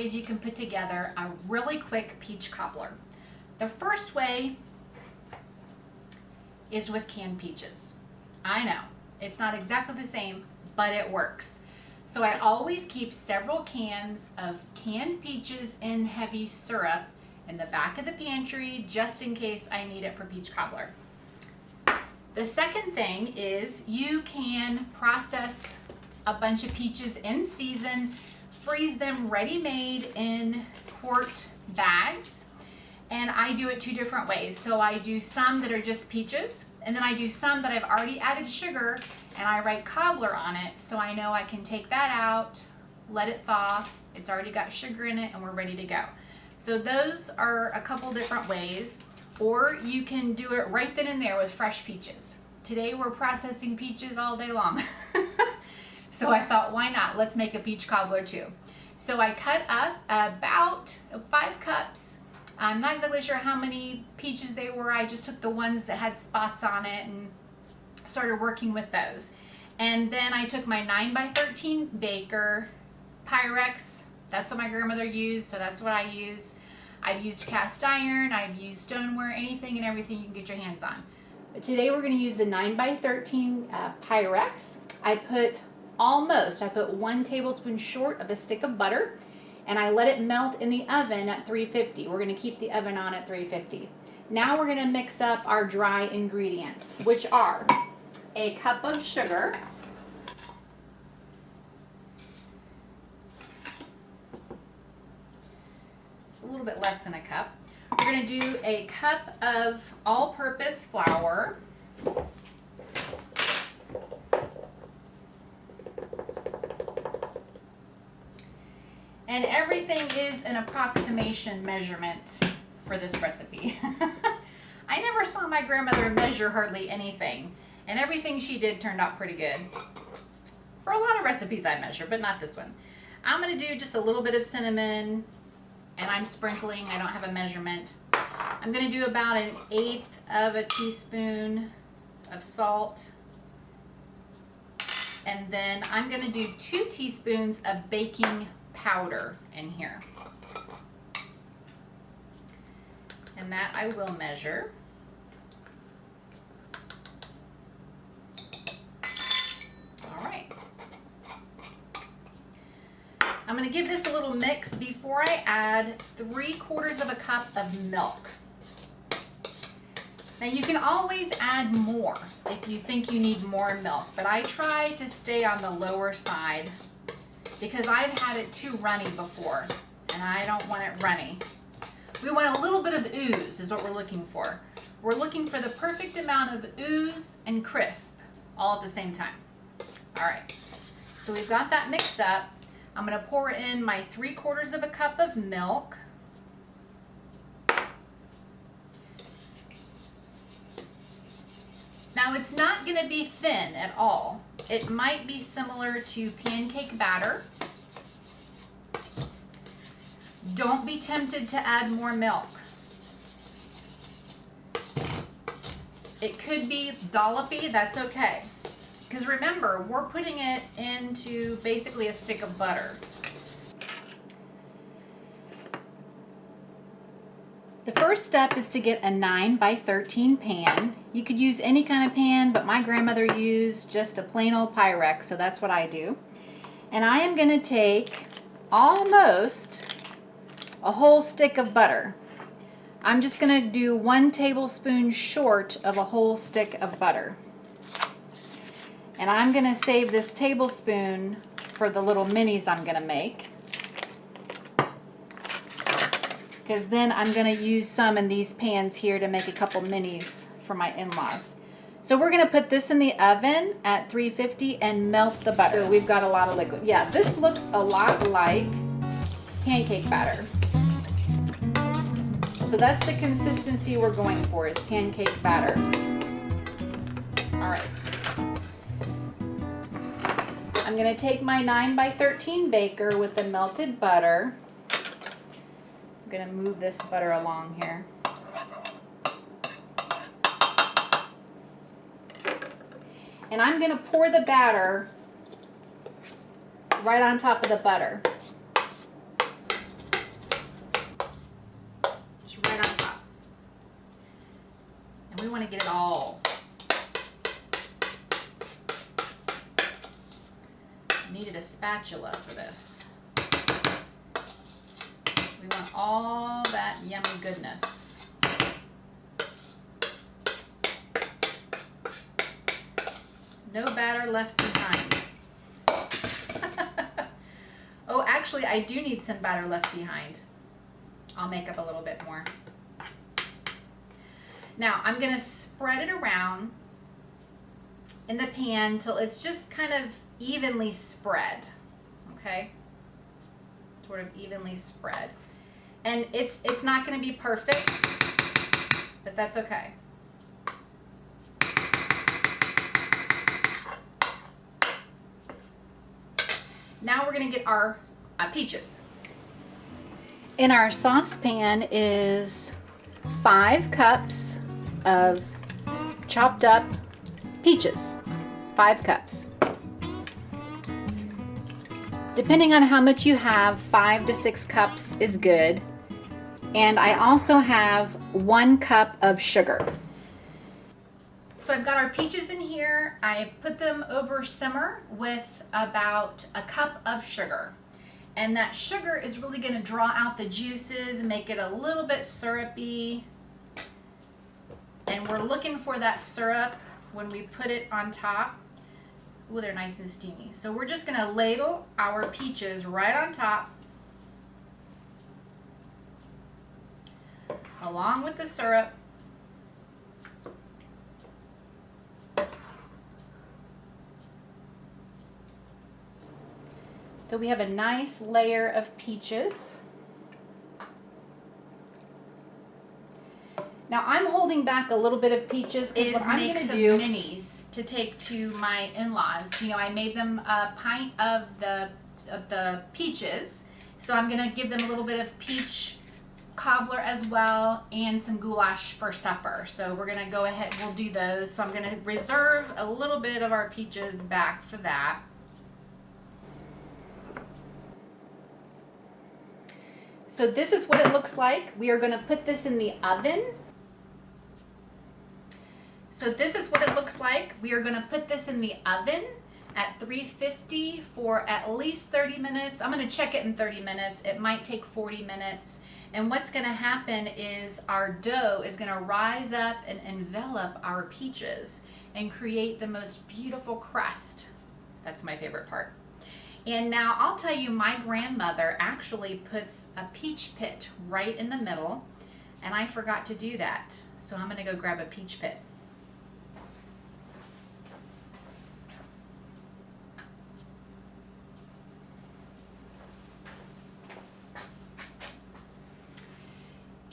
ways you can put together a really quick peach cobbler. The first way is with canned peaches. I know, it's not exactly the same, but it works. So I always keep several cans of canned peaches in heavy syrup in the back of the pantry just in case I need it for peach cobbler. The second thing is you can process a bunch of peaches in season, freeze them ready-made in quart bags, and I do it two different ways. So I do some that are just peaches, and then I do some that I've already added sugar and I write cobbler on it, so I know I can take that out, let it thaw, it's already got sugar in it, and we're ready to go. So those are a couple different ways, or you can do it right then and there with fresh peaches. Today we're processing peaches all day long. So I thought, why not? Let's make a peach cobbler too. So I cut up about 5 cups. I'm not exactly sure how many peaches they were. I just took the ones that had spots on it and started working with those. And then I took my 9x13 baker, Pyrex. That's what my grandmother used, so that's what I use. I've used cast iron, I've used stoneware, anything and everything you can get your hands on. But today we're going to use the 9x13 Pyrex. I put 1 tablespoon short of a stick of butter, and I let it melt in the oven at 350. We're going to keep the oven on at 350. Now we're going to mix up our dry ingredients, which are a cup of sugar, it's a little bit less than a cup. We're going to do a cup of all-purpose flour, and everything is an approximation measurement for this recipe. I never saw my grandmother measure hardly anything, and everything she did turned out pretty good. For a lot of recipes I measure, but not this one. I'm going to do just a little bit of cinnamon, and I'm sprinkling, I don't have a measurement. I'm going to do about 1/8 of a teaspoon of salt, and then I'm going to do 2 teaspoons of baking powder in here. And that I will measure. All right. I'm going to give this a little mix before I add 3/4 of a cup of milk. Now you can always add more if you think you need more milk, but I try to stay on the lower side because I've had it too runny before, and I don't want it runny. We want a little bit of ooze is what we're looking for. We're looking for the perfect amount of ooze and crisp all at the same time. All right, so we've got that mixed up. I'm going to pour in my 3/4 of a cup of milk. Now it's not going to be thin at all. It might be similar to pancake batter. Don't be tempted to add more milk. It could be dollopy, that's okay. Because remember, we're putting it into basically a stick of butter. The first step is to get a 9x13 pan. You could use any kind of pan, but my grandmother used just a plain old Pyrex, so that's what I do. And I am going to take almost a whole stick of butter. I'm just going to do 1 tablespoon short of a whole stick of butter. And I'm going to save this tablespoon for the little minis I'm going to make, because then I'm going to use some in these pans here to make a couple minis for my in-laws. So we're going to put this in the oven at 350 and melt the butter. So we've got a lot of liquid. Yeah, this looks a lot like pancake batter. So that's the consistency we're going for, is pancake batter. All right. I'm going to take my 9x13 baker with the melted butter. I'm going to move this butter along here. And I'm going to pour the batter right on top of the butter. Just right on top. And we want to get it all. Needed a spatula for this. We want all that yummy goodness. No batter left behind. Oh, actually, I do need some batter left behind. I'll make up a little bit more. Now, I'm going to spread it around in the pan till it's just kind of evenly spread, okay? Sort of evenly spread. And it's not going to be perfect, but that's okay. Now we're going to get our peaches. In our saucepan is 5 cups of chopped up peaches. 5 cups. Depending on how much you have, 5 to 6 cups is good. And I also have 1 cup of sugar. So I've got our peaches in here. I put them over simmer with about a cup of sugar. And that sugar is really going to draw out the juices and make it a little bit syrupy. And we're looking for that syrup when we put it on top. Ooh, they're nice and steamy. So we're just going to ladle our peaches right on top, along with the syrup. So we have a nice layer of peaches. Now I'm holding back a little bit of peaches because what I'm going to do minis to take to my in-laws. You know, I made them a pint of the peaches, so I'm going to give them a little bit of peach cobbler as well and some goulash for supper. So we're going to go ahead, we'll do those. So I'm going to reserve a little bit of our peaches back for that. So this is what it looks like. We are going to put this in the oven. So this is what it looks like. We are going to put this in the oven at 350 for at least 30 minutes. I'm going to check it in 30 minutes. It might take 40 minutes. And what's going to happen is our dough is going to rise up and envelop our peaches and create the most beautiful crust. That's my favorite part. And now I'll tell you, my grandmother actually puts a peach pit right in the middle, and I forgot to do that. So I'm going to go grab a peach pit.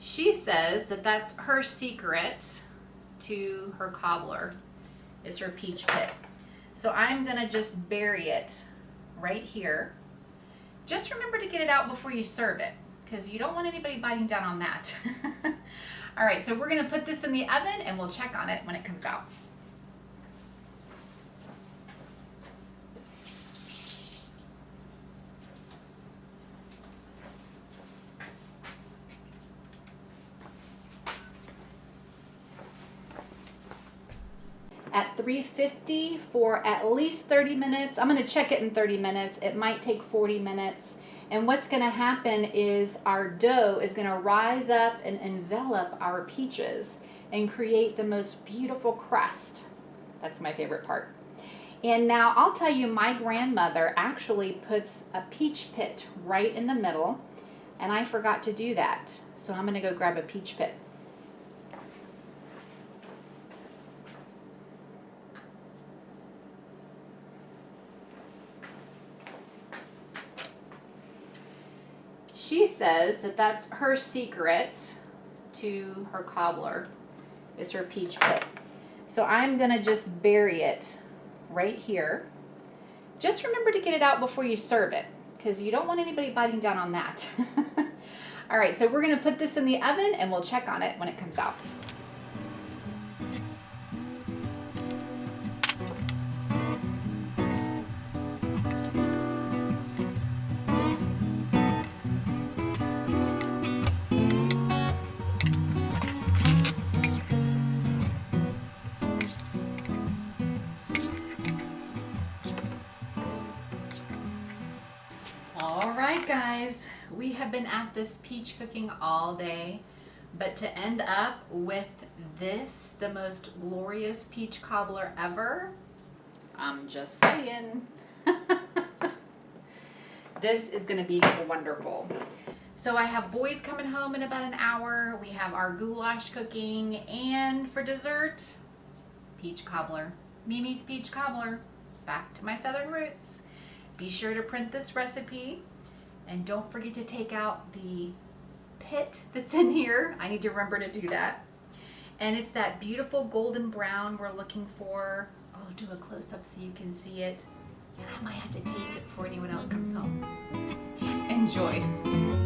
She says that that's her secret to her cobbler, is her peach pit. So I'm going to just bury it right here. Just remember to get it out before you serve it, because you don't want anybody biting down on that. All right, so we're going to put this in the oven and we'll check on it when it comes out. At 350 for at least 30 minutes. I'm going to check it in 30 minutes. It might take 40 minutes. And what's going to happen is our dough is going to rise up and envelop our peaches and create the most beautiful crust. That's my favorite part. And now I'll tell you, my grandmother actually puts a peach pit right in the middle, and I forgot to do that. So I'm going to go grab a peach pit. She says that that's her secret to her cobbler, is her peach pit. So I'm going to just bury it right here. Just remember to get it out before you serve it, because you don't want anybody biting down on that. All right, so we're going to put this in the oven and we'll check on it when it comes out. been at this peach cooking all day, but to end up with this, the most glorious peach cobbler ever, I'm just saying. This is gonna be wonderful. So I have boys coming home in about an hour. We have our goulash cooking, and for dessert, peach cobbler. Mimi's peach cobbler. Back to my southern roots. Be sure to print this recipe, and don't forget to take out the pit that's in here. I need to remember to do that. And it's that beautiful golden brown we're looking for. I'll do a close-up so you can see it. And I might have to taste it before anyone else comes home. Enjoy.